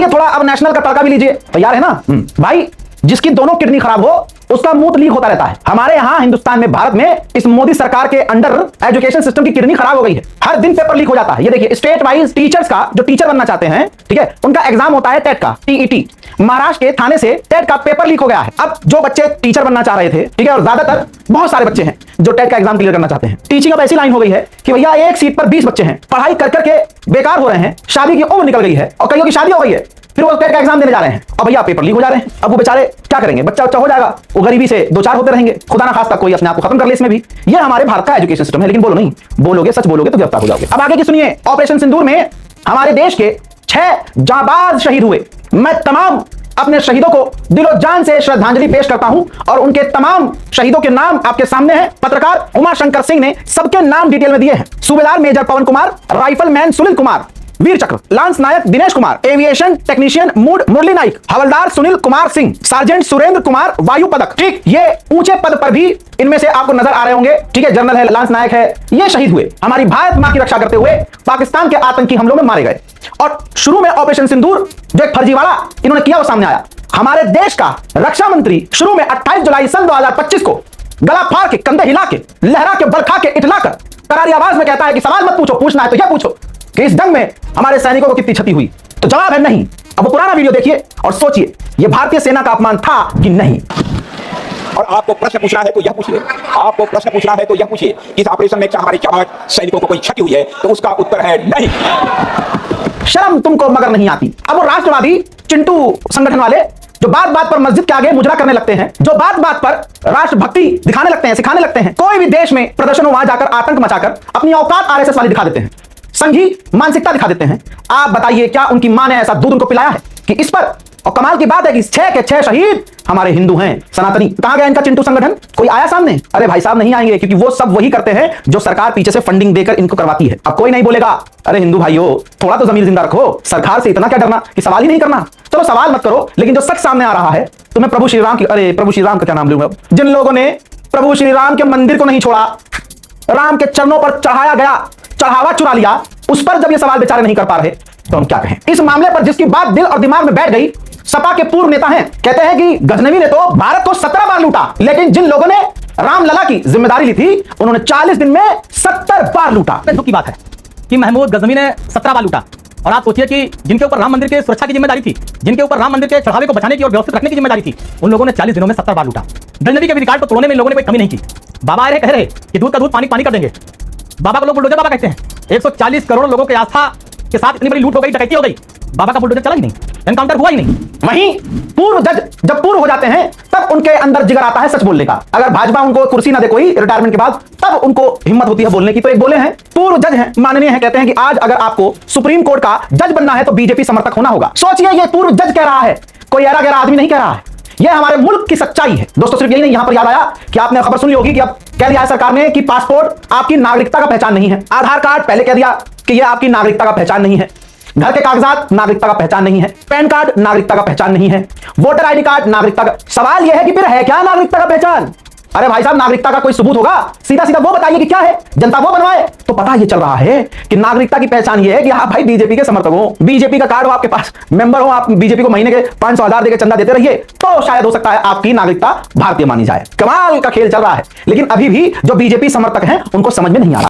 चलिए थोड़ा अब नेशनल का तड़का भी लीजिए, तैयार है ना भाई। जिसकी दोनों किडनी खराब हो उसका मुंह लीक होता रहता है। हमारे यहां हिंदुस्तान में, भारत में, इस मोदी सरकार के अंडर एजुकेशन सिस्टम की किडनी खराब हो गई है। हर दिन पेपर लीक हो जाता है। ये देखिए, स्टेट वाइज टीचर्स का, जो टीचर बनना चाहते हैं, ठीक है, उनका एग्जाम होता है टेट का, टीईटी। महाराष्ट्र के थाने से टेट का पेपर लीक हो गया है। अब जो बच्चे टीचर बनना चाह रहे थे, ठीक है, और ज्यादातर बहुत सारे बच्चे हैं जो टेट का एग्जाम क्लियर करना चाहते हैं। टीचिंग अब ऐसी लाइन हो गई है कि भैया एक सीट पर 20 बच्चे हैं, पढ़ाई कर करके बेकार हो रहे हैं, शादी की उम्र निकल गई है और कईयों की शादी हो गई है, फिर वो टेट का एग्जाम देने जा रहे हैं और भैया पेपर लीक हो जा रहे हैं। अब वो बेचारे क्या करेंगे? बच्चा हो जाएगा, वो गरीबी से दो चार होते रहेंगे, खुदा ना खास्ता कोई अपने आप को खत्म कर ले इसमें भी। ये हमारे भारत का एजुकेशन सिस्टम है। लेकिन बोलो नहीं, बोलोगे, सच बोलोगे तो गिरफ्तार हो जाओगे। अब आगे की सुनिए। ऑपरेशन सिंदूर में हमारे देश के 6 जांबाज शहीद हुए। मैं तमाम अपने शहीदों को दिलो जान से श्रद्धांजलि पेश करता हूं और उनके तमाम शहीदों के नाम आपके सामने हैं। पत्रकार उमाशंकर सिंह ने सबके नाम डिटेल में दिए हैं। सूबेदार मेजर पवन कुमार, राइफलमैन सुनील कुमार, वीर चक्र लांस नायक दिनेश कुमार, एविएशन टेक्नीशियन मुरली नाइक, हवलदार सुनील कुमार सिंह, सार्जेंट सुरेंद्र कुमार, वायु पदक। ठीक, ये ऊंचे पद पर भी इनमें से आपको नजर आ रहे होंगे। ठीक है, जनरल है, लांस नायक है, ये शहीद हुए हमारी भारत मां की रक्षा करते हुए पाकिस्तान के आतंकी हमलों में मारे गए। और शुरू में ऑपरेशन सिंदूर जो एक फर्जीवाड़ा इन्होंने किया वो सामने आया। हमारे देश का रक्षा मंत्री शुरू में 28 जुलाई सन 2025 को गला फाड़ के, कंधे हिला के, लहरा के, बरखा के, इटला कर करारी आवाज में कहता है कि सवाल मत पूछो, पूछना है तो यह पूछो कि इस जंग में हमारे सैनिकों को कितनी क्षति हुई। तो जवाब है नहीं। अब वो पुराना वीडियो देखिए और सोचिए, ये भारतीय सेना का अपमान था कि नहीं। और आपको प्रश्न पूछना है तो यह पूछिए, आपको प्रश्न पूछना है तो यह पूछिए कि इस ऑपरेशन में क्या हमारे जांबाज सैनिकों को कोई क्षति हुई है? तो उसका उत्तर है नहीं। शर्म तुमको मगर नहीं आती। अब वो राष्ट्रवादी चिंटू संगठन वाले जो बात बात पर मस्जिद के आगे मुजरा करने लगते हैं, जो बात बात पर राष्ट्रभक्ति दिखाने लगते हैं, सिखाने लगते हैं, कोई भी देश में प्रदर्शन हो वहां जाकर आतंक मचाकर अपनी औकात आरएसएस वाली दिखा देते हैं, संघी मानसिकता दिखा देते हैं। आप बताइए, क्या उनकी मां ने ऐसा दूध उनको पिलाया है कि इस पर? और कमाल की बात है कि 6 के 6 शहीद हमारे हिंदू हैं, सनातनी। कहां गया इनका चिंटू संगठन? कोई आया सामने? अरे भाई साहब नहीं आएंगे, क्योंकि वो सब वही करते हैं जो सरकार पीछे से फंडिंग देकर इनको करवाती है। अब कोई नहीं बोलेगा अरे हिंदू भाइयों थोड़ा तो जमीन जिंदा रखो, सरकार से इतना क्या डरना कि सवाल ही नहीं करना। चलो सवाल मत करो, लेकिन जो सच सामने आ रहा है, तो मैं प्रभु श्री राम की, अरे प्रभु श्री राम का क्या नाम लूंगा, जिन लोगों ने प्रभु श्री राम के मंदिर को नहीं छोड़ा, राम के चरणों पर चढ़ाया गया चढ़ावा चुरा लिया, उस पर जब ये सवाल बेचारे नहीं कर पा रहे तो हम क्या कहें? इस मामले पर जिसकी बात दिल और दिमाग में बैठ गई, सपा के पूर्व नेता हैं, कहते हैं कि गजनवी ने तो भारत को 17 बार लूटा, लेकिन जिन लोगों ने रामलला की जिम्मेदारी ली थी उन्होंने 40 दिन में 70 बार लूटा। दुख की बात है कि महमूद गजनवी ने 17 बार लूटा, और आप सोचिए कि जिनके ऊपर राम मंदिर के सुरक्षा की जिम्मेदारी थी, जिनके ऊपर राम मंदिर के चढ़ावे को बचाने की और व्यवस्थित रखने की जिम्मेदारी थी, उन लोगों ने 40 दिनों में 70 बार लूटा। गजनवी के रिकॉर्ड को तोड़ने में इन लोगों ने कोई कमी नहीं की। बाबा कह रहे कि दूध का दूध पानी पानी कर देंगे। बाबा को लोग बुलडोजर बाबा कहते हैं। 140 करोड़ लोगों की आस्था के साथ इतनी बड़ी लूट हो गई, डकैती हो गई, बाबा का बुलडोजर चला ही नहीं, एनकाउंटर हुआ ही नहीं। वहीं पूर्व जज जब पूर्व हो जाते हैं तब उनके अंदर जिगर आता है सच बोलने का। अगर भाजपा उनको कुर्सी ना दे कोई रिटायरमेंट के बाद, तब उनको हिम्मत होती है बोलने की। तो एक बोले हैं, पूर्व जज हैं, माननीय हैं, कहते हैं कि आज अगर आपको सुप्रीम कोर्ट का जज बनना है तो बीजेपी समर्थक होना होगा। सोचिए, ये पूर्व जज कह रहा है, कोई ऐरा गैरा आदमी नहीं कह रहा है। यह हमारे मुल्क की सच्चाई है दोस्तों। सिर्फ यही नहीं, यहां पर याद आया कि आपने खबर सुनी होगी कि अब कह दिया है सरकार ने कि पासपोर्ट आपकी नागरिकता का पहचान नहीं है। आधार कार्ड पहले कह दिया कि यह आपकी नागरिकता का पहचान नहीं है। घर के कागजात नागरिकता का पहचान नहीं है। पैन कार्ड नागरिकता का पहचान नहीं है। वोटर आईडी कार्ड नागरिकता का। सवाल यह है कि फिर है क्या नागरिकता का पहचान? अरे भाई साहब, नागरिकता का कोई सबूत होगा? सीधा सीधा वो बताइए कि क्या है, जनता वो बनवाए। तो पता ये चल रहा है कि नागरिकता की पहचान ये है कि आप भाई बीजेपी के समर्थक हो, बीजेपी का कार्ड हो आपके पास, मेंबर हो आप, बीजेपी को महीने के 500,000 देकर चंदा देते रहिए, तो शायद हो सकता है आपकी नागरिकता भारतीय मानी जाए। कमाल का खेल चल रहा है। लेकिन अभी भी जो बीजेपी समर्थक हैं उनको समझ में नहीं आ रहा।